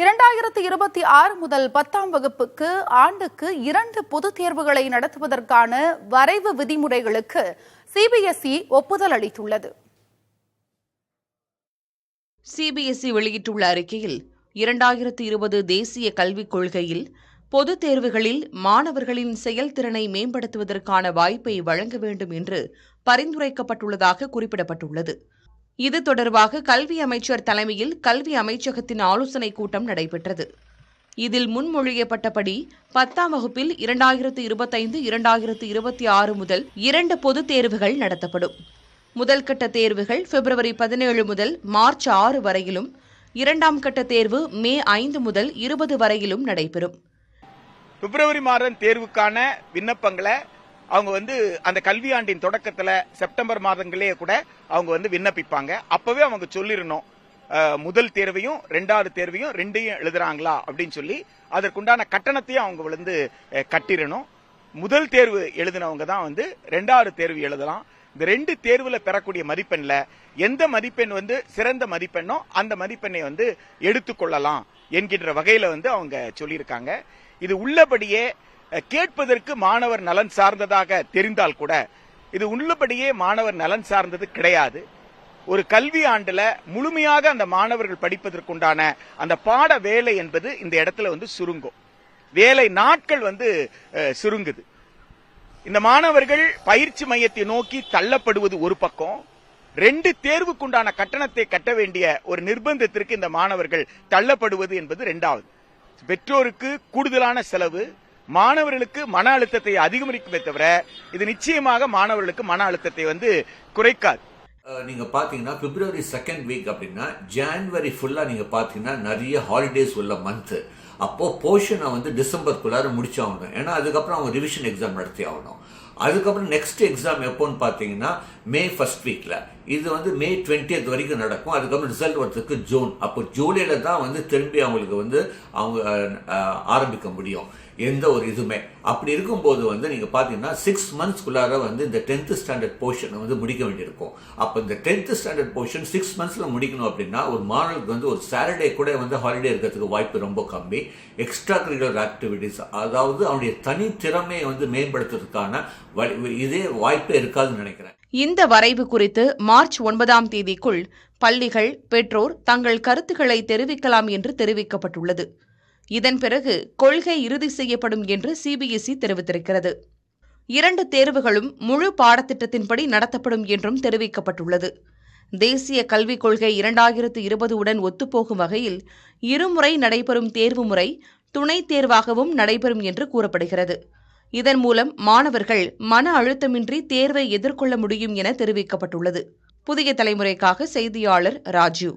2026 முதல் 10ஆம் வகுப்புக்கு ஆண்டுக்கு 2 பொதுத் தேர்வுகளை நடத்துவதற்கான வரைவு விதிமுறைகளுக்கு சிபிஎஸ்இ ஒப்புதல் அளித்துள்ளது. சிபிஎஸ்இ வெளியிட்டுள்ள அறிக்கையில் 2020 தேசிய கல்விக் கொள்கையில் பொதுத் தேர்வுகளில் மாணவர்களின் செயல்திறனை மேம்படுத்துவதற்கான வாய்ப்பை வழங்க வேண்டும் என்று பரிந்துரைக்கப்பட்டுள்ளதாக குறிப்பிடப்பட்டுள்ளது. இது தொடர்பாக கல்வி அமைச்சர் தலைமையில் கல்வி அமைச்சகத்தின் ஆலோசனைக் கூட்டம் நடைபெற்றது. இதில் முன்மொழியப்பட்டபடி 10ஆம் வகுப்பில் 2025-2026 முதல் 2 பொதுத் தேர்வுகள் நடத்தப்படும். முதல் கட்ட தேர்வுகள் பிப்ரவரி 17 முதல் மார்ச் 6 வரையிலும், 2ஆம் கட்ட தேர்வு மே 5 முதல் 20 வரையிலும் நடைபெறும். பிப்ரவரி மாதம் தேர்வுக்கான விண்ணப்பங்களை அவங்க அந்த கல்வியாண்டின் தொடக்கத்தில் செப்டம்பர் மாதங்களே கூட அவங்க விண்ணப்பிப்பாங்க. அப்பவே அவங்க சொல்லிடணும் முதல் தேர்வையும் 2வது தேர்வையும் ரெண்டையும் எழுதுறாங்களா அப்படின்னு சொல்லி அதற்குண்டான கட்டணத்தையும் அவங்க கட்டிடணும். முதல் தேர்வு எழுதினவங்க தான் 2வது தேர்வு எழுதலாம். இந்த 2 தேர்வுல பெறக்கூடிய மதிப்பெண்ல எந்த மதிப்பெண் சிறந்த மதிப்பெண்ணோ அந்த மதிப்பெண்ணை எடுத்துக்கொள்ளலாம் என்கின்ற வகையில அவங்க சொல்லியிருக்காங்க. இது உள்ளபடியே கேட்பதற்கு மாணவர் நலன் சார்ந்ததாக தெரிந்தால் கூட இது உள்ளபடியே மாணவர் நலன் சார்ந்தது கிடையாது. ஒரு கல்வி ஆண்டுல முழுமையாக அந்த மாணவர்கள் படிப்பதற்குண்டான அந்த பாட வேலை என்பது இந்த இடத்துல சுருங்கும். வேலை நாட்கள் சுருங்குது. இந்த மாணவர்கள் பயிற்சி மையத்தை நோக்கி தள்ளப்படுவது ஒரு பக்கம், 2 தேர்வுக்குண்டான கட்டணத்தை கட்ட வேண்டிய ஒரு நிர்பந்தத்திற்கு இந்த மாணவர்கள் தள்ளப்படுவது என்பது 2வது. பெற்றோருக்கு கூடுதலான செலவு, மாணவர்களுக்கு மன அழுத்தத்தை அதிகரிக்குமே தவிர இது நிச்சயமாக மாணவர்களுக்கு மன அழுத்தத்தை குறைக்காது. நீங்க பாத்தீங்கன்னா பிப்ரவரி 2nd வீக் அப்படின்னா ஜான்வரி ஃபுல்லா நீங்க பாத்தீங்கன்னா நிறைய ஹாலிடேஸ் உள்ள மந்த். அப்போ போர்ஷனை டிசம்பருக்குள்ளார முடிச்சாகணும். ஏன்னா அதுக்கப்புறம் அவங்க ரிவிஷன் எக்ஸாம் நடத்தி ஆகணும். அதுக்கப்புறம் நெக்ஸ்ட் எக்ஸாம் எப்போன்னு பார்த்தீங்கன்னா மே 1st வீக்ல. இது மே 20th வரைக்கும் நடக்கும். அதுக்கப்புறம் ரிசல்ட் வரதுக்கு ஜூன். அப்போ ஜூலைல தான் திரும்பி அவங்களுக்கு அவங்க ஆரம்பிக்க முடியும் எந்த ஒரு இதுவுமே. அப்படி இருக்கும்போது நீங்க பாத்தீங்கன்னா 6 monthsக்குள்ளார இந்த 10th ஸ்டாண்டர்ட் போர்ஷன் முடிக்க வேண்டியிருக்கும். அப்போ இந்த 10th ஸ்டாண்டர்ட் போர்ஷன் 6 monthsல முடிக்கணும் அப்படின்னா ஒரு மாணவர்களுக்கு ஒரு சாட்டர்டே கூட ஹாலிடே இருக்கிறதுக்கு வாய்ப்பு ரொம்ப கம்மி. எக்ஸ்ட்ரா கரிக்குலர் ஆக்டிவிட்டிஸ், அதாவது அவனுடைய தனி திறமையை மேம்படுத்துறதுக்கான இதே வாய்ப்பே இருக்காதுன்னு நினைக்கிறேன். இந்த வரைவு குறித்து மார்ச் 9ஆம் தேதிக்குள் பள்ளிகள், பெற்றோர் தங்கள் கருத்துக்களை தெரிவிக்கலாம் என்று தெரிவிக்கப்பட்டுள்ளது. இதன் பிறகு கொள்கை இறுதி செய்யப்படும் என்று சிபிஎஸ்இ தெரிவித்திருக்கிறது. 2 தேர்வுகளும் முழு பாடத்திட்டத்தின்படி நடத்தப்படும் என்றும் தெரிவிக்கப்பட்டுள்ளது. தேசிய கல்விக் கொள்கை 2020 உடன் ஒத்துப்போகும் வகையில் இருமுறை நடைபெறும் தேர்வு முறை துணைத் தேர்வாகவும் நடைபெறும் என்று கூறப்படுகிறது. இதன் மூலம் மாணவர்கள் மன அழுத்தமின்றி தேர்வை எதிர்கொள்ள முடியும் என தெரிவிக்கப்பட்டுள்ளது. புதிய தலைமுறைக்காக செய்தியாளர் ராஜு.